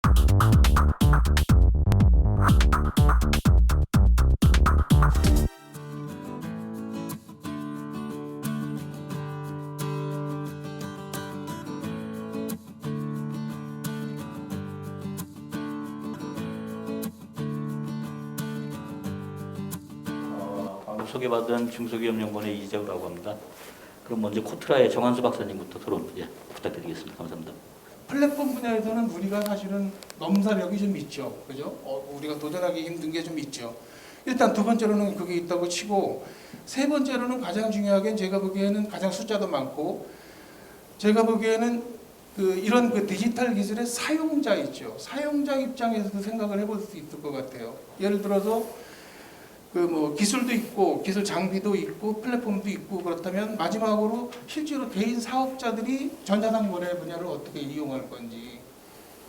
방금 소개받은 중소기업연구원의 이재우라고 합니다. 그럼 먼저 코트라의 정한수 박사님부터 토론 부탁드리겠습니다. 감사합니다. 플랫폼 분야에서는 우리가 사실은 넘사벽이 좀 있죠. 그죠? 우리가 도전하기 힘든 게 좀 있죠. 일단 두 번째로는 그게 있다고 치고, 세 번째로는 가장 중요하게 제가 보기에는 가장 숫자도 많고, 제가 보기에는 이런 디지털 기술의 사용자 있죠. 사용자 입장에서도 생각을 해볼 수 있을 것 같아요. 예를 들어서 기술도 있고 기술 장비도 있고 플랫폼도 있고, 그렇다면 마지막으로 실제로 개인 사업자들이 전자상거래 분야를 어떻게 이용할 건지,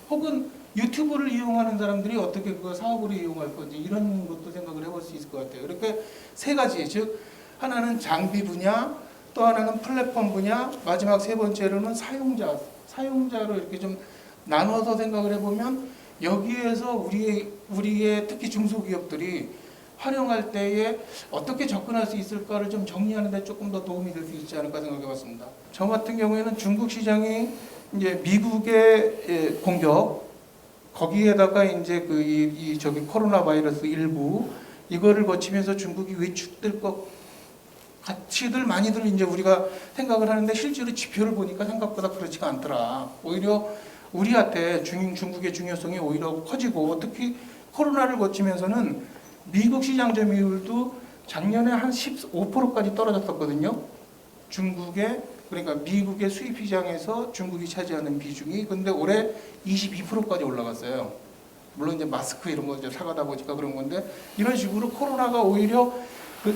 혹은 유튜브를 이용하는 사람들이 어떻게 그 사업으로 이용할 건지, 이런 것도 생각을 해볼 수 있을 것 같아요. 이렇게 세 가지, 즉 하나는 장비 분야, 또 하나는 플랫폼 분야, 마지막 세 번째로는 사용자로 이렇게 좀 나눠서 생각을 해보면, 여기에서 우리의 특히 중소기업들이 활용할 때에 어떻게 접근할 수 있을까를 좀 정리하는 데 조금 더 도움이 될 수 있지 않을까 생각해 봤습니다. 저 같은 경우에는 중국 시장이 이제 미국의 공격, 거기에다가 이제 코로나 바이러스 일부 이거를 거치면서 중국이 위축될 것 같이들 많이들 이제 우리가 생각을 하는데, 실제로 지표를 보니까 생각보다 그렇지가 않더라. 오히려 우리한테 중국의 중요성이 오히려 커지고, 특히 코로나를 거치면서는 미국 시장 점유율도 작년에 한 15%까지 떨어졌었거든요. 그러니까 미국의 수입 시장에서 중국이 차지하는 비중이, 근데 올해 22%까지 올라갔어요. 물론 이제 마스크 이런 거 사가다 보니까 그런 건데, 이런 식으로 코로나가 오히려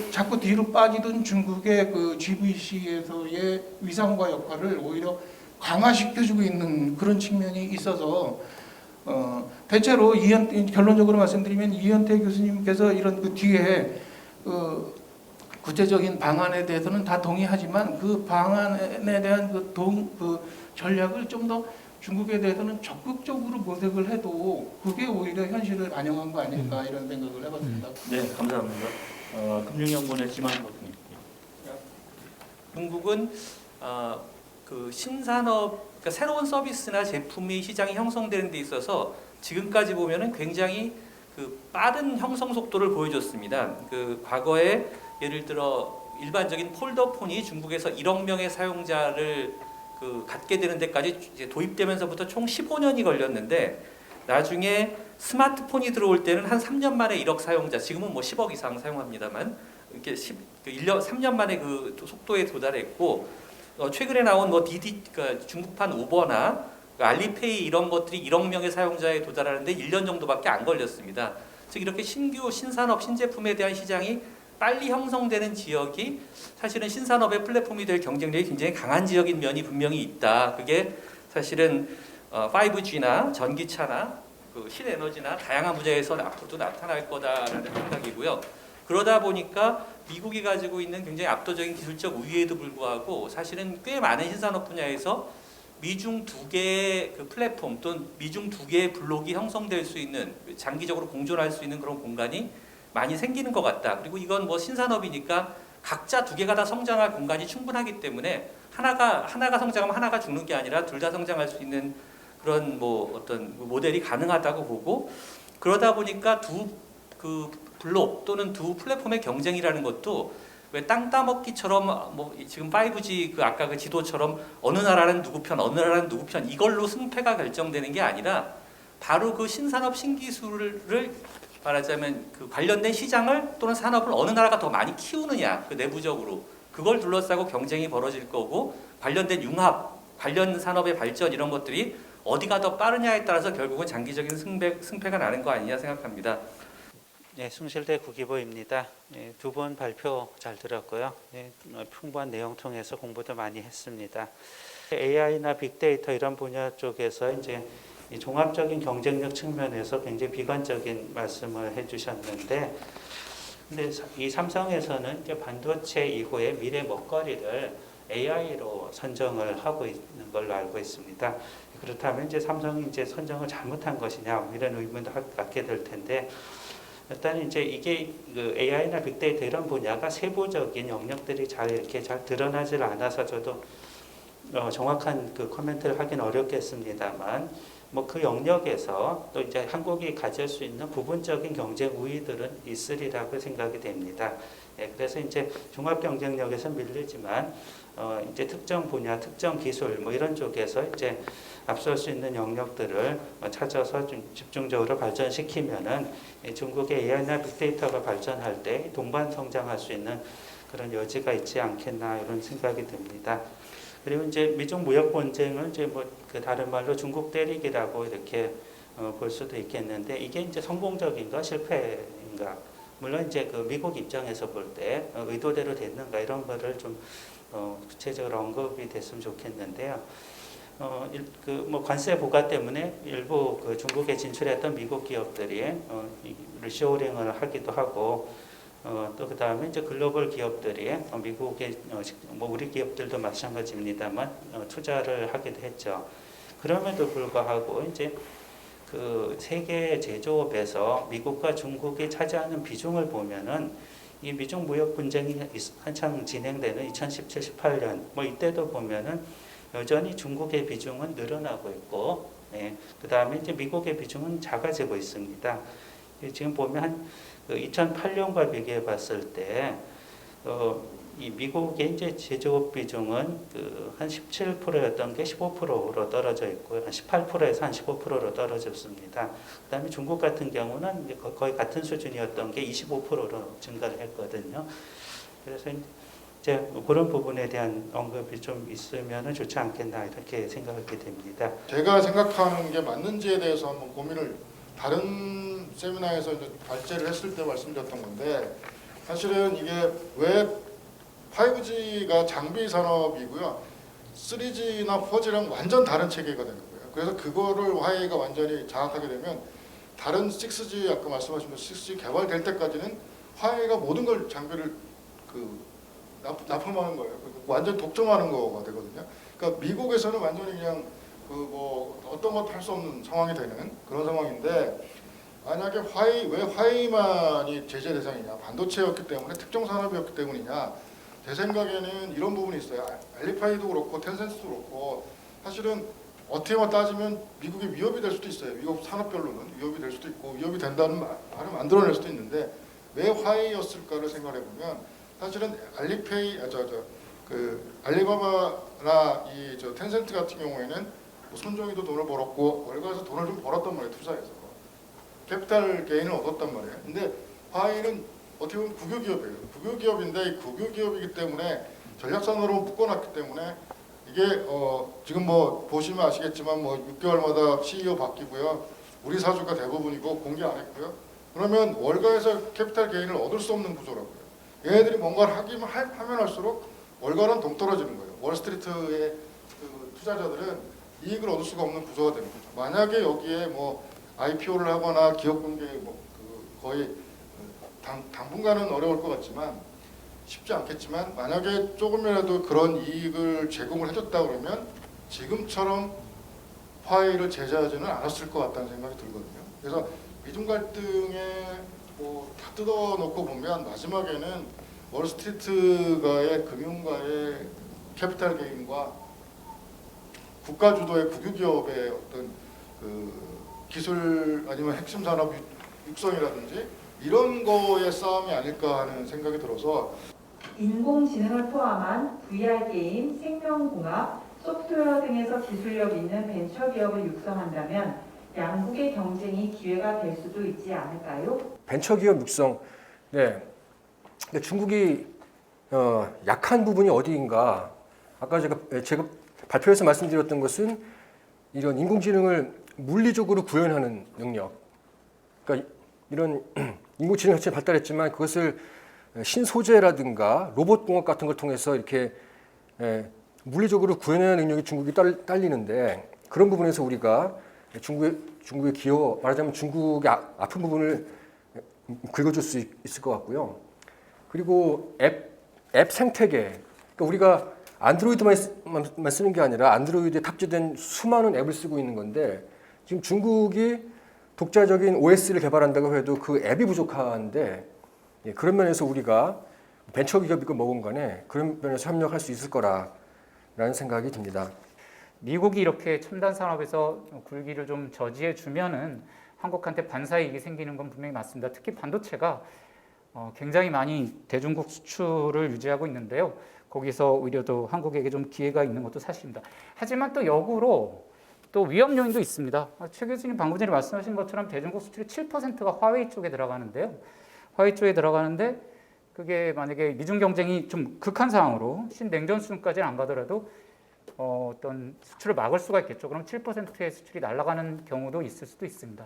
자꾸 뒤로 빠지던 중국의 GVC에서의 위상과 역할을 오히려 강화시켜주고 있는 그런 측면이 있어서, 대체로 결론적으로 말씀드리면 이현태 교수님께서 이런 뒤에 구체적인 방안에 대해서는 다 동의하지만, 그 방안에 대한 전략을 좀 더 중국에 대해서는 적극적으로 모색을 해도 그게 오히려 현실을 반영한 거 아닐까, 이런 생각을 해봤습니다. 네, 감사합니다. 금융연구원의 지만 교수님. 중국은 신산업, 그러니까 새로운 서비스나 제품이 시장이 형성되는 데 있어서 지금까지 보면은 굉장히 빠른 형성 속도를 보여줬습니다. 과거에 예를 들어 일반적인 폴더폰이 중국에서 1억 명의 사용자를 갖게 되는 데까지 이제 도입되면서부터 총 15년이 걸렸는데, 나중에 스마트폰이 들어올 때는 한 3년 만에 1억 사용자, 지금은 뭐 10억 이상 사용합니다만, 이렇게 3년 만에 그 속도에 도달했고, 최근에 나온 그러니까 중국판 우버나 알리페이 이런 것들이 1억 명의 사용자에 도달하는데 1년 정도밖에 안 걸렸습니다. 즉 이렇게 신규 신산업 신제품에 대한 시장이 빨리 형성되는 지역이 사실은 신산업의 플랫폼이 될 경쟁력이 굉장히 강한 지역인 면이 분명히 있다. 그게 사실은 5G나 전기차나 신에너지나 다양한 분야에서 앞으로도 나타날 거다라는 생각이고요. 그러다 보니까 미국이 가지고 있는 굉장히 압도적인 기술적 우위에도 불구하고 사실은 꽤 많은 신산업 분야에서 미중 두 개의 플랫폼 또는 미중 두 개의 블록이 형성될 수 있는, 장기적으로 공존할 수 있는 그런 공간이 많이 생기는 것 같다. 그리고 이건 신산업이니까 각자 두 개가 다 성장할 공간이 충분하기 때문에 하나가 성장하면 하나가 죽는 게 아니라 둘 다 성장할 수 있는 그런 어떤 모델이 가능하다고 보고, 그러다 보니까 두 블록 또는 두 플랫폼의 경쟁이라는 것도 왜 땅 따먹기처럼 지금 5G 아까 지도처럼 어느 나라는 누구 편 어느 나라는 누구 편 이걸로 승패가 결정되는 게 아니라, 바로 신산업 신기술을 말하자면 관련된 시장을 또는 산업을 어느 나라가 더 많이 키우느냐, 내부적으로 그걸 둘러싸고 경쟁이 벌어질 거고, 관련된 융합, 관련 산업의 발전 이런 것들이 어디가 더 빠르냐에 따라서 결국은 장기적인 승패가 나는 거 아니냐 생각합니다. 네, 숭실대 구기보입니다. 네, 두 분 발표 잘 들었고요. 네, 풍부한 내용 통해서 공부도 많이 했습니다. AI나 빅데이터 이런 분야 쪽에서 이제 이 종합적인 경쟁력 측면에서 굉장히 비관적인 말씀을 해주셨는데, 근데 이 삼성에서는 이제 반도체 이후의 미래 먹거리를 AI로 선정을 하고 있는 걸로 알고 있습니다. 그렇다면 이제 삼성이 이제 선정을 잘못한 것이냐 뭐 이런 의문도 갖게 될 텐데 일단 이제 이게 그 AI나 빅데이터 이런 분야가 세부적인 영역들이 잘 이렇게 잘 드러나질 않아서 저도 정확한 그 코멘트를 하긴 어렵겠습니다만 뭐 그 영역에서 또 이제 한국이 가질 수 있는 부분적인 경쟁 우위들은 있으리라고 생각이 됩니다. 예, 그래서 이제 종합 경쟁력에서 밀리지만 이제 특정 분야, 특정 기술 뭐 이런 쪽에서 이제 앞설 수 있는 영역들을 찾아서 좀 집중적으로 발전시키면은 중국의 AI나 빅데이터가 발전할 때 동반 성장할 수 있는 그런 여지가 있지 않겠나 이런 생각이 듭니다. 그리고 이제 미중 무역 분쟁은 이제 뭐 그 다른 말로 중국 때리기라고 이렇게 볼 수도 있겠는데 이게 이제 성공적인가 실패인가 물론 이제 그 미국 입장에서 볼 때 의도대로 됐는가 이런 거를 좀 구체적으로 언급이 됐으면 좋겠는데요. 그 뭐 관세 부과 때문에 일부 그 중국에 진출했던 미국 기업들이 리쇼링을 하기도 하고 또 그다음에 이제 글로벌 기업들이 미국에 뭐 우리 기업들도 마찬가지입니다만 투자를 하기도 했죠. 그럼에도 불구하고 이제 그 세계 제조업에서 미국과 중국이 차지하는 비중을 보면은 이 미중 무역 분쟁이 한창 진행되는 2017, 18년 뭐 이때도 보면은 여전히 중국의 비중은 늘어나고 있고, 그 다음에 이제 미국의 비중은 작아지고 있습니다. 지금 보면 2008년과 비교해 봤을 때, 이 미국의 이제 제조업 비중은 한 17%였던 게 15%로 떨어져 있고요. 한 18%에서 한 15%로 떨어졌습니다. 그 다음에 중국 같은 경우는 거의 같은 수준이었던 게 25%로 증가를 했거든요. 그래서 이제 그런 부분에 대한 언급이 좀 있으면 좋지 않겠나 이렇게 생각하게 됩니다. 제가 생각하는 게 맞는지에 대해서 한번 고민을 다른 세미나에서 이제 발제를 했을 때 말씀드렸던 건데 사실은 이게 왜 5G가 장비 산업이고요. 3G나 4G랑 완전 다른 체계가 되는 거예요. 그래서 그거를 화웨이가 완전히 장악하게 되면 다른 6G 아까 말씀하신 6G 개발될 때까지는 화웨이가 모든 걸 장비를 납품하는 거예요. 완전 독점하는 거가 되거든요. 그러니까 미국에서는 완전히 그냥 뭐 어떤 것도 할 수 없는 상황이 되는 그런 상황인데 만약에 왜 화웨이만이 제재 대상이냐 반도체였기 때문에 특정 산업이었기 때문이냐 제 생각에는 이런 부분이 있어요. 알리파이도 그렇고 텐센스도 그렇고 사실은 어떻게만 따지면 미국이 위협이 될 수도 있어요. 미국 산업별로는 위협이 될 수도 있고 위협이 된다는 말을 만들어낼 수도 있는데 왜 화웨이였을까를 생각해 보면 사실은 알리바바나 텐센트 같은 경우에는 손정희도 돈을 벌었고 월가에서 돈을 좀 벌었단 말이에요. 투자해서 캐피탈 게인을 얻었단 말이에요. 근데 화웨이는 어떻게 보면 국유기업이에요. 국유기업인데 국유기업이기 때문에 전략산으로 묶어놨기 때문에 이게 지금 뭐 보시면 아시겠지만 뭐 6개월마다 CEO 바뀌고요. 우리 사주가 대부분이고 공개 안 했고요. 그러면 월가에서 캐피탈 게인을 얻을 수 없는 구조라고요. 얘네들이 뭔가를 하면 할수록 월가는 동떨어지는 거예요. 월스트리트의 투자자들은 이익을 얻을 수가 없는 구조가 되는 거죠. 만약에 여기에 뭐 IPO를 하거나 기업 공개 거의 당분간은 어려울 것 같지만 쉽지 않겠지만 만약에 조금이라도 그런 이익을 제공을 해줬다 그러면 지금처럼 화웨이를 제재하지는 않았을 것 같다는 생각이 들거든요. 그래서 미중 갈등에 다 뜯어놓고 보면 마지막에는 월스트리트가의 금융가의 캐피탈 게인과 국가 주도의 국유기업의 어떤 기술 아니면 핵심 산업 육성이라든지 이런 거의 싸움이 아닐까 하는 생각이 들어서 인공지능을 포함한 VR 게임, 생명공학, 소프트웨어 등에서 기술력 있는 벤처기업을 육성한다면 양국의 경쟁이 기회가 될 수도 있지 않을까요? 벤처기업 육성. 네. 근데 중국이 약한 부분이 어디인가? 아까 제가 발표에서 말씀드렸던 것은 이런 인공지능을 물리적으로 구현하는 능력. 그러니까 이런 인공지능이 훨씬 발달했지만 그것을 신소재라든가 로봇공학 같은 걸 통해서 이렇게 물리적으로 구현하는 능력이 중국이 딸리는데 그런 부분에서 우리가 중국의 기여 말하자면 중국의 아픈 부분을 긁어줄 수 있을 것 같고요. 그리고 앱 생태계. 그러니까 우리가 안드로이드만 쓰는 게 아니라 안드로이드에 탑재된 수많은 앱을 쓰고 있는 건데 지금 중국이 독자적인 OS를 개발한다고 해도 그 앱이 부족한데 예, 그런 면에서 우리가 벤처기업이고 뭐건 간에 그런 면에서 협력할 수 있을 거라는 생각이 듭니다. 미국이 이렇게 첨단 산업에서 굴기를 좀 저지해 주면은 한국한테 반사이익이 생기는 건 분명히 맞습니다. 특히 반도체가 굉장히 많이 대중국 수출을 유지하고 있는데요. 거기서 오히려 더 한국에게 좀 기회가 있는 것도 사실입니다. 하지만 또 역으로 또 위험 요인도 있습니다. 최 교수님 방금 전에 말씀하신 것처럼 대중국 수출의 7%가 화웨이 쪽에 들어가는데요. 화웨이 쪽에 들어가는데 그게 만약에 미중 경쟁이 좀 극한 상황으로 신냉전 수준까지는 안 가더라도 어떤 수출을 막을 수가 있겠죠. 그럼 7%의 수출이 날아가는 경우도 있을 수도 있습니다.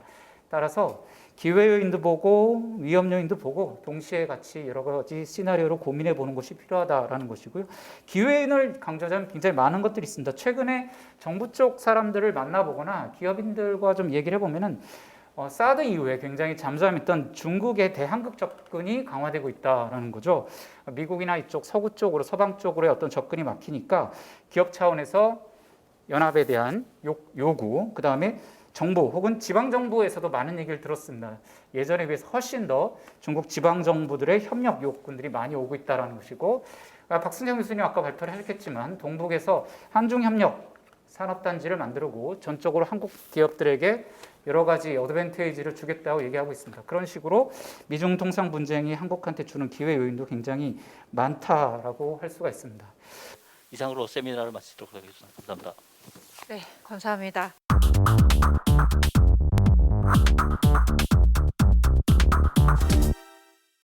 따라서 기회 요인도 보고 위험 요인도 보고 동시에 같이 여러 가지 시나리오로 고민해 보는 것이 필요하다라는 것이고요. 기회 요인을 강조하자면 굉장히 많은 것들이 있습니다. 최근에 정부 쪽 사람들을 만나보거나 기업인들과 좀 얘기를 해보면은 사드 이후에 굉장히 잠잠했던 중국의 대한국 접근이 강화되고 있다라는 거죠. 미국이나 이쪽 서구 쪽으로 서방 쪽으로의 어떤 접근이 막히니까 기업 차원에서 연합에 대한 요구, 그 다음에 정부 혹은 지방 정부에서도 많은 얘기를 들었습니다. 예전에 비해서 훨씬 더 중국 지방 정부들의 협력 요건들이 많이 오고 있다라는 것이고, 박승정 교수님 아까 발표를 하셨겠지만 동북에서 한중협력 산업단지를 만들고 전적으로 한국 기업들에게 여러 가지 어드밴티지를 주겠다고 얘기하고 있습니다. 그런 식으로 미중 통상 분쟁이 한국한테 주는 기회 요인도 굉장히 많다라고 할 수가 있습니다. 이상으로 세미나를 마치도록 하겠습니다. 감사합니다. 네, 감사합니다.